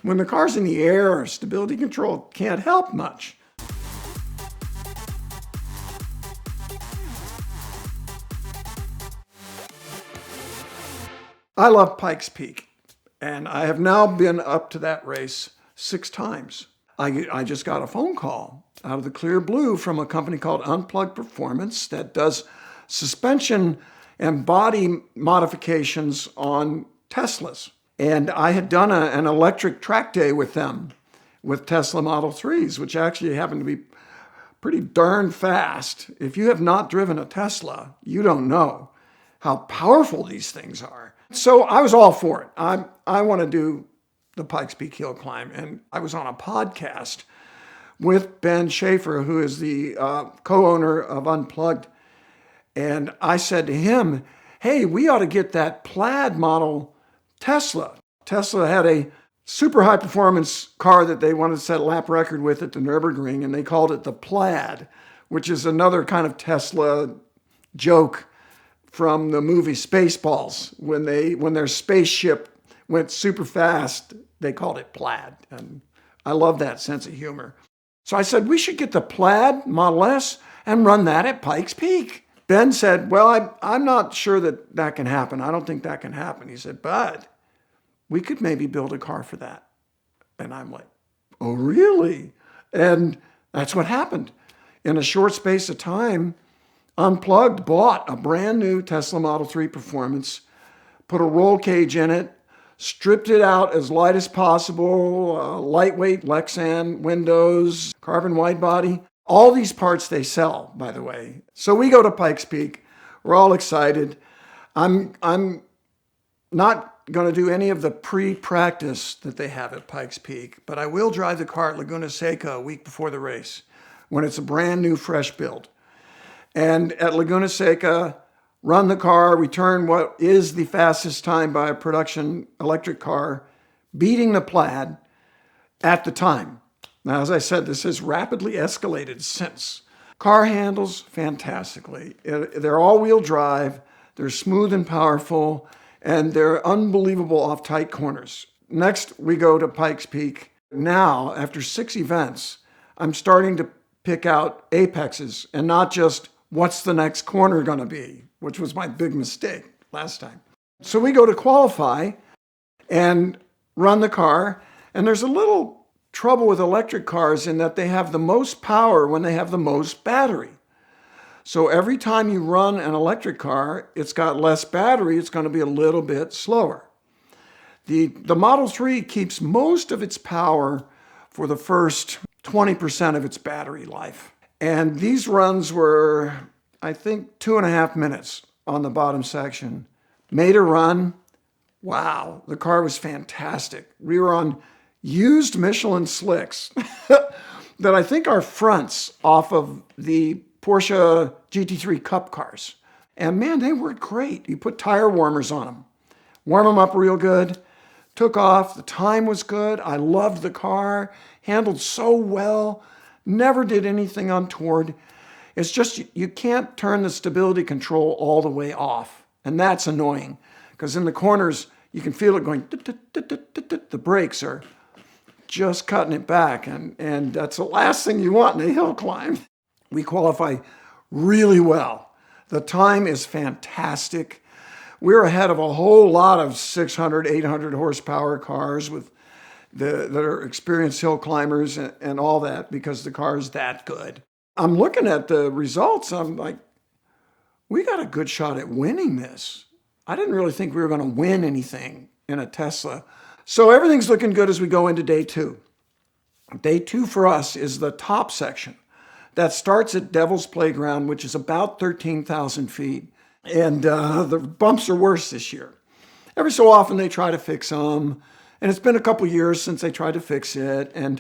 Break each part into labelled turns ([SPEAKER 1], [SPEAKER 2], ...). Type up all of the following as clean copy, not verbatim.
[SPEAKER 1] When the car's in the air, stability control can't help much. I love Pikes Peak, and I have now been up to that race 6 times. I just got a phone call out of the clear blue from a company called Unplugged Performance that does suspension and body modifications on Teslas. And I had done an electric track day with them with Tesla Model 3s, which actually happened to be pretty darn fast. If you have not driven a Tesla, you don't know how powerful these things are. So I was all for it. I want to do the Pikes Peak Hill Climb. And I was on a podcast with Ben Schaefer, who is the co-owner of Unplugged. And I said to him, hey, we ought to get that Plaid model Tesla. Tesla had a super high performance car that they wanted to set a lap record with at the Nürburgring, and they called it the Plaid, which is another kind of Tesla joke from the movie Spaceballs. When their spaceship went super fast, they called it Plaid. And I love that sense of humor. So I said, we should get the Plaid Model S and run that at Pikes Peak. Ben said, well, I'm not sure that can happen. I don't think that can happen. He said, but we could maybe build a car for that. And I'm like, oh, really? And that's what happened. In a short space of time, Unplugged bought a brand new Tesla Model 3 Performance, put a roll cage in it, stripped it out as light as possible, lightweight Lexan windows, carbon wide body. All these parts they sell, by the way. So we go to Pikes Peak. We're all excited. I'm not going to do any of the pre-practice that they have at Pikes Peak, but I will drive the car at Laguna Seca a week before the race when it's a brand new, fresh build. And at Laguna Seca, run the car, return what is the fastest time by a production electric car, beating the Plaid at the time. Now, as I said, this has rapidly escalated since. Car handles fantastically. They're all-wheel drive, they're smooth and powerful, and they're unbelievable off tight corners. Next, we go to Pikes Peak. Now, after 6 events, I'm starting to pick out apexes and not just what's the next corner going to be, which was my big mistake last time. So we go to qualify and run the car, and there's a little trouble with electric cars in that they have the most power when they have the most battery. So every time you run an electric car, it's got less battery, it's going to be a little bit slower. The Model 3 keeps most of its power for the first 20% of its battery life. And these runs were, I think, 2.5 minutes on the bottom section. Made a run. Wow, the car was fantastic. We were on used Michelin slicks that I think are fronts off of the Porsche GT3 Cup cars. And man, they worked great. You put tire warmers on them, warm them up real good, took off. The time was good. I loved the car, handled so well, never did anything untoward. It's just you can't turn the stability control all the way off. And that's annoying because in the corners, you can feel it going, the brakes are just cutting it back. And that's the last thing you want in a hill climb. We qualify really well. The time is fantastic. We're ahead of a whole lot of 600, 800 horsepower cars that are experienced hill climbers and all that because the car is that good. I'm looking at the results. I'm like, we got a good shot at winning this. I didn't really think we were going to win anything in a Tesla. So everything's looking good as we go into day 2. Day 2 for us is the top section. That starts at Devil's Playground, which is about 13,000 feet. And the bumps are worse this year. Every so often they try to fix them. And it's been a couple years since they tried to fix it. And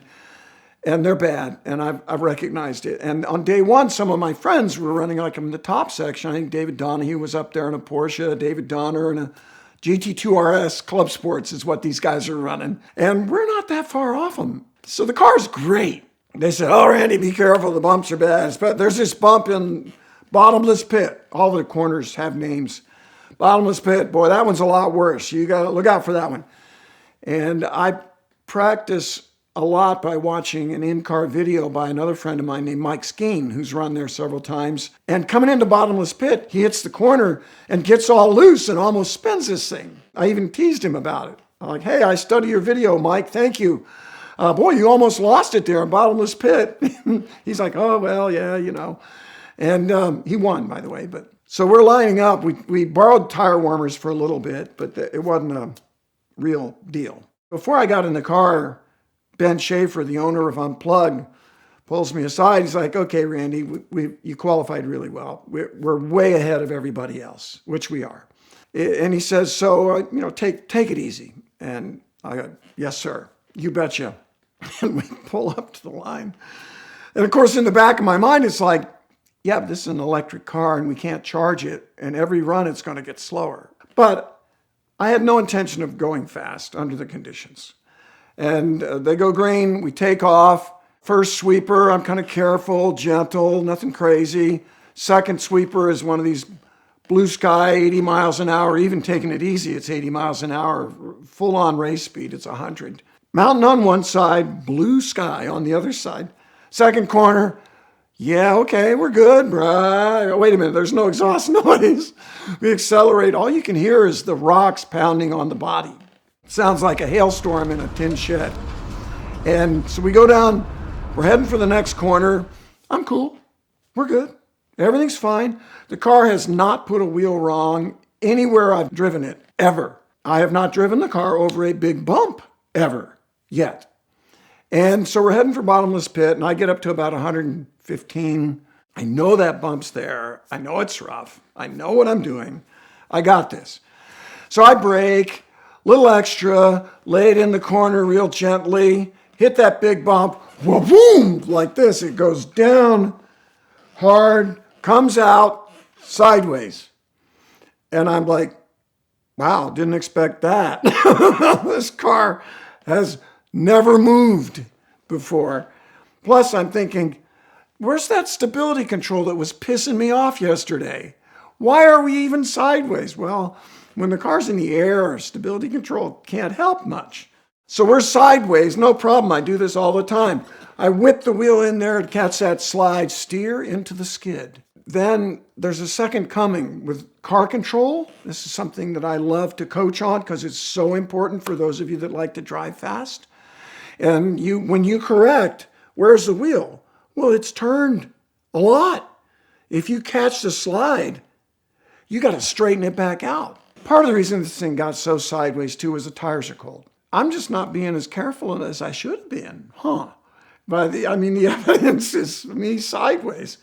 [SPEAKER 1] they're bad. And I've recognized it. And on day 1, some of my friends were running like in the top section. I think David Donahue was up there in a Porsche, David Donner in a GT2 RS Club Sports is what these guys are running. And we're not that far off them. So the car's great. They said, oh, Randy, be careful. The bumps are bad. But there's this bump in Bottomless Pit. All the corners have names. Bottomless Pit. Boy, that one's a lot worse. You got to look out for that one. And I practice a lot by watching an in-car video by another friend of mine named Mike Skeen, who's run there several times. And coming into Bottomless Pit, he hits the corner and gets all loose and almost spins this thing. I even teased him about it. I'm like, hey, I study your video, Mike. Thank you. Boy, you almost lost it there in Bottomless Pit. He's like, oh, well, yeah, you know. And he won, by the way. But so we're lining up. We borrowed tire warmers for a little bit, but it wasn't a real deal. Before I got in the car, Ben Schaefer, the owner of Unplugged, pulls me aside. He's like, okay, Randy, you qualified really well. We're way ahead of everybody else, which we are. And he says, so, take it easy. And I go, yes, sir. You betcha. And we pull up to the line. And of course, in the back of my mind, it's like, yeah, this is an electric car and we can't charge it. And every run, it's going to get slower. But I had no intention of going fast under the conditions. And they go green, we take off. First sweeper, I'm kind of careful, gentle, nothing crazy. Second sweeper is one of these blue sky, 80 miles an hour, even taking it easy, it's 80 miles an hour. Full on race speed, it's 100. Mountain on one side, blue sky on the other side. Second corner, yeah, okay, we're good, bruh. Wait a minute, there's no exhaust noise. We accelerate, all you can hear is the rocks pounding on the body. Sounds like a hailstorm in a tin shed. And so we go down, we're heading for the next corner. I'm cool, we're good. Everything's fine. The car has not put a wheel wrong anywhere I've driven it, ever. I have not driven the car over a big bump, ever, yet. And so we're heading for Bottomless Pit, and I get up to about 115. I know that bump's there. I know it's rough. I know what I'm doing. I got this. So I brake, little extra, lay it in the corner real gently, hit that big bump, boom, like this. It goes down hard, comes out sideways. And I'm like, wow, didn't expect that. This car has never moved before. Plus, I'm thinking, where's that stability control that was pissing me off yesterday? Why are we even sideways? Well, when the car's in the air, stability control can't help much. So we're sideways, no problem. I do this all the time. I whip the wheel in there and catch that slide, steer into the skid. Then there's a second coming with car control. This is something that I love to coach on because it's so important for those of you that like to drive fast. And when you correct, where's the wheel? Well, it's turned a lot. If you catch the slide, you got to straighten it back out. Part of the reason this thing got so sideways too is the tires are cold. I'm just not being as careful as I should have been, But the evidence is me sideways.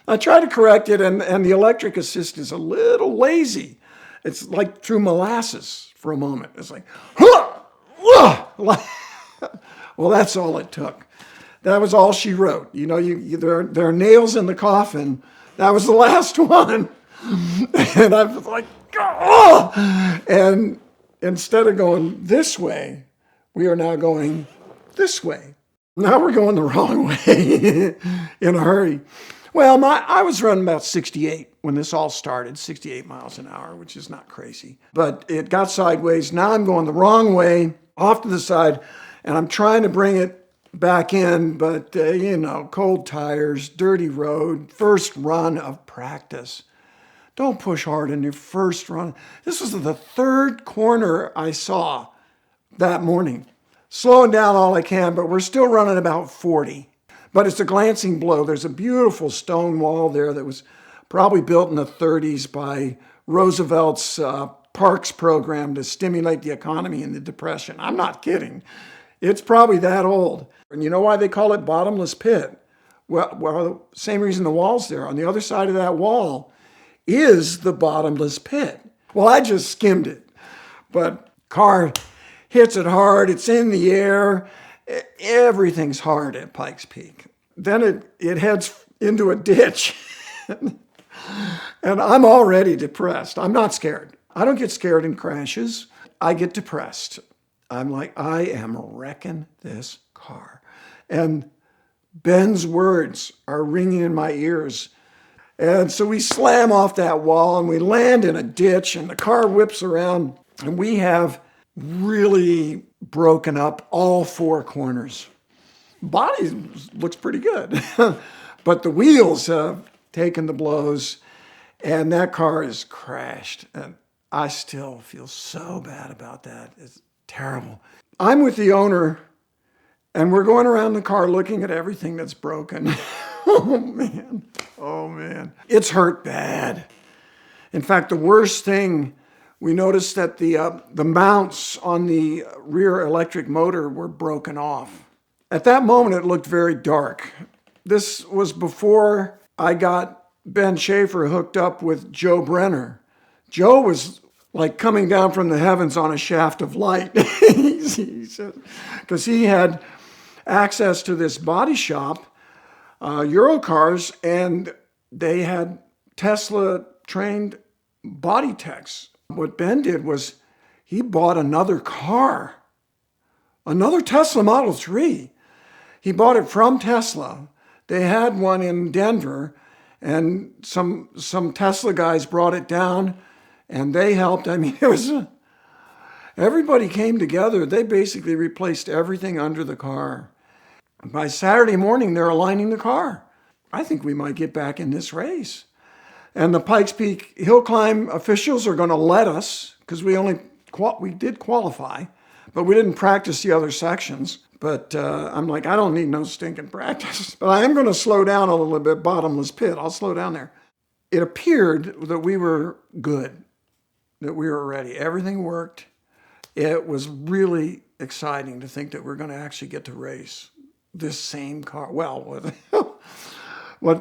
[SPEAKER 1] I try to correct it, and the electric assist is a little lazy. It's like through molasses for a moment. It's like, well, that's all it took. That was all she wrote. There are nails in the coffin. That was the last one. And I was like, oh! And instead of going this way, we are now going this way. Now we're going the wrong way in a hurry. Well, I was running about 68 when this all started, 68 miles an hour, which is not crazy. But it got sideways. Now I'm going the wrong way, off to the side, and I'm trying to bring it back in, but, cold tires, dirty road, first run of practice. Don't push hard in your first run. This was the third corner I saw that morning. Slowing down all I can, but we're still running about 40. But it's a glancing blow. There's a beautiful stone wall there that was probably built in the 30s by Roosevelt's Parks program to stimulate the economy in the Depression. I'm not kidding. It's probably that old. And you know why they call it Bottomless Pit? Well, same reason the wall's there. On the other side of that wall is the bottomless pit. Well, I just skimmed it. But car hits it hard. It's in the air. Everything's hard at Pikes Peak. Then it heads into a ditch. And I'm already depressed. I'm not scared. I don't get scared in crashes. I get depressed. I'm like, I am wrecking this car. And Ben's words are ringing in my ears. And so we slam off that wall and we land in a ditch and the car whips around and we have really broken up all four corners. Body looks pretty good, but the wheels have taken the blows, and that car is crashed. And I still feel so bad about that. It's terrible. I'm with the owner, and we're going around the car looking at everything that's broken. Oh man, oh man. It's hurt bad. In fact, the worst thing, we noticed that the mounts on the rear electric motor were broken off. At that moment, it looked very dark. This was before I got Ben Schaefer hooked up with Joe Brenner. Joe was like coming down from the heavens on a shaft of light. Because he had access to this body shop, Eurocars, and they had Tesla-trained body techs. What Ben did was he bought another car, another Tesla Model 3. He bought it from Tesla. They had one in Denver, and some Tesla guys brought it down, and they helped. I mean, everybody came together. They basically replaced everything under the car. By Saturday morning, they're aligning the car. I think we might get back in this race. And the Pikes Peak Hill Climb officials are going to let us, because we did qualify, but we didn't practice the other sections. But I'm like, I don't need no stinking practice. But I am going to slow down a little bit, bottomless pit. I'll slow down there. It appeared that we were good, that we were ready. Everything worked. It was really exciting to think that we're going to actually get to race this same car. Well,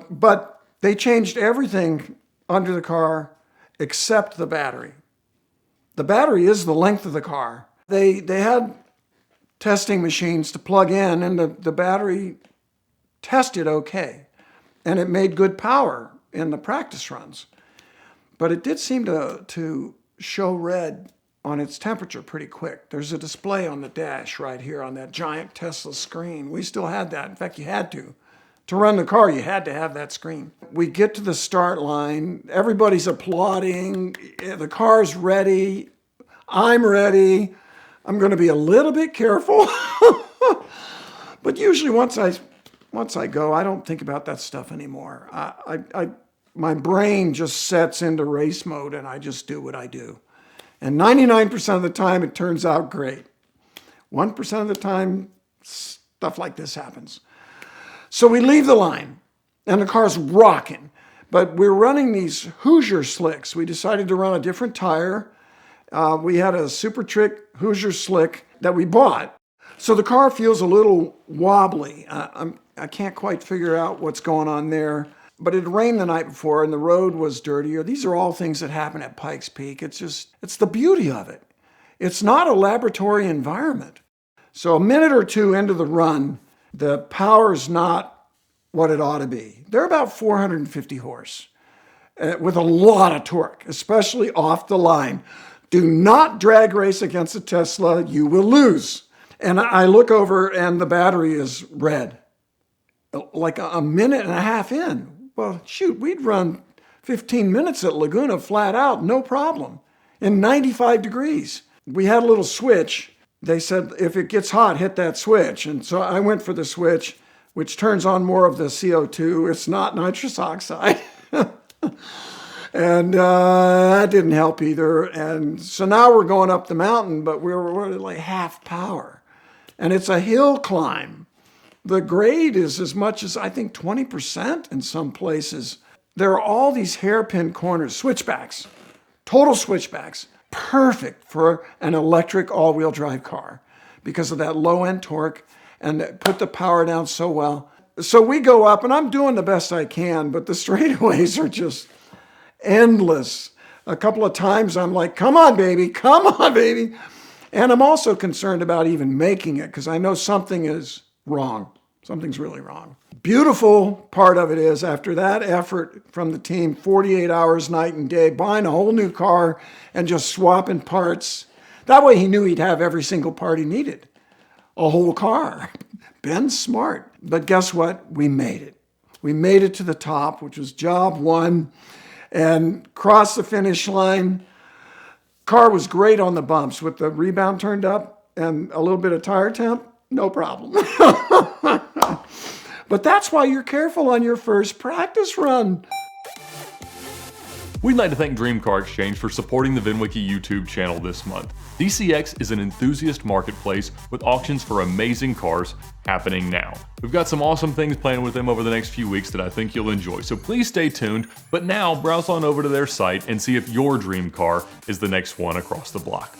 [SPEAKER 1] but they changed everything under the car except the battery. The battery is the length of the car. They had testing machines to plug in, and the battery tested okay. And it made good power in the practice runs. But it did seem to show red on its temperature pretty quick. There's a display on the dash right here on that giant Tesla screen. We still had that. In fact, you had to. To run the car, you had to have that screen. We get to the start line. Everybody's applauding. The car's ready. I'm ready. I'm going to be a little bit careful. But usually once I go, I don't think about that stuff anymore. My brain just sets into race mode, and I just do what I do. And 99% of the time, it turns out great. 1% of the time, stuff like this happens. So we leave the line, and the car's rocking. But we're running these Hoosier slicks. We decided to run a different tire. We had a Super Trick Hoosier slick that we bought. So the car feels a little wobbly. I can't quite figure out what's going on there. But it rained the night before, and the road was dirtier. These are all things that happen at Pikes Peak. It's the beauty of it. It's not a laboratory environment. So a minute or two into the run, the power's not what it ought to be. They're about 450 horse with a lot of torque, especially off the line. Do not drag race against a Tesla. You will lose. And I look over, and the battery is red, like a minute and a half in. Well, shoot, we'd run 15 minutes at Laguna flat out, no problem, in 95 degrees. We had a little switch. They said, if it gets hot, hit that switch. And so I went for the switch, which turns on more of the CO2. It's not nitrous oxide. And that didn't help either. And so now we're going up the mountain, but we're like half power. And it's a hill climb. The grade is as much as, I think, 20% in some places. There are all these hairpin corners, switchbacks, total switchbacks, perfect for an electric all-wheel drive car because of that low-end torque and put the power down so well. So we go up, and I'm doing the best I can, but the straightaways are just endless. A couple of times I'm like, come on, baby, come on, baby. And I'm also concerned about even making it because I know something is wrong. Something's really wrong. Beautiful part of it is after that effort from the team, 48 hours night and day, buying a whole new car and just swapping parts. That way he knew he'd have every single part he needed. A whole car. Ben's smart. But guess what? We made it. We made it to the top, which was job one, and crossed the finish line. Car was great on the bumps with the rebound turned up and a little bit of tire temp, no problem. But that's why you're careful on your first practice run.
[SPEAKER 2] We'd like to thank Dream Car Exchange for supporting the VinWiki YouTube channel this month. DCX is an enthusiast marketplace with auctions for amazing cars happening now. We've got some awesome things planned with them over the next few weeks that I think you'll enjoy, so please stay tuned. But now, browse on over to their site and see if your dream car is the next one across the block.